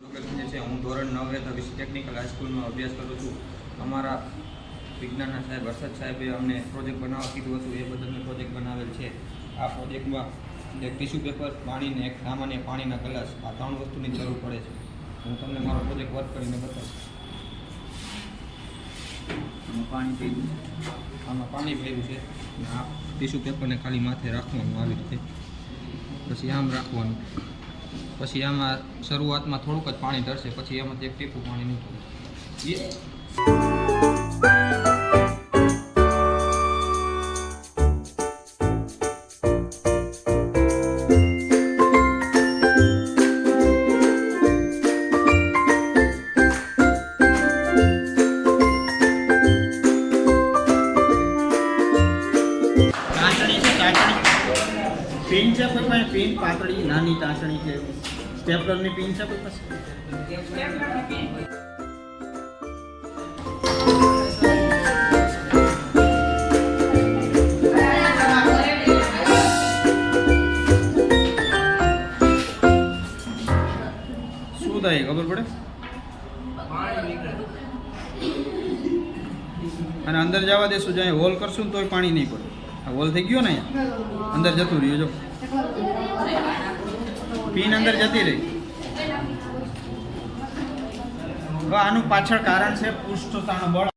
હું ધોરણ 9 વિશે ટેકનિકલ હાઈસ્કૂલમાં અભ્યાસ કરું છું. અમારા વિજ્ઞાનના સાહેબ હર્ષદ સાહેબે અમને પ્રોજેક્ટ બનાવવા કીધું હતું. એ બદલ મેં પ્રોજેક્ટ બનાવેલ છે. આ પ્રોજેક્ટમાં એક ટિશ્યુ પેપર, પાણીને એક સામાન્ય પાણીના ગ્લાસ, આ 3 વસ્તુની જરૂર પડે છે. હું તમને મારો પ્રોજેક્ટ વર્ક કરીને બતાવીશ. આમાં પાણી ભર્યું છે. આ ટિશ્યુ પેપરને ખાલી માથે રાખવાનું આવી રીતે, પછી આમ રાખવાનું, પછી આમાં શરૂઆતમાં થોડુંક જ પાણી ઢળશે, પછી એમાંથી એક ટીપું પાણી નીકળે. પિન છે કોઈ પાસે? પિન પાતળી નાની ચાસણી છે, સ્ટેપલરની પિન છે કોઈ પાસે? શું થાય ખબર પડે? અને અંદર જવા દેશું, જાય હોલ કરશું ને તોય પાણી નહીં પડે. આ હોલ થઈ ગયો ને, અહીંયા અંદર જતું રહ્યું. જો પિન અંદર જતી રહી. આનું પાછળ કારણ છે પૃષ્ઠતાણ બળ.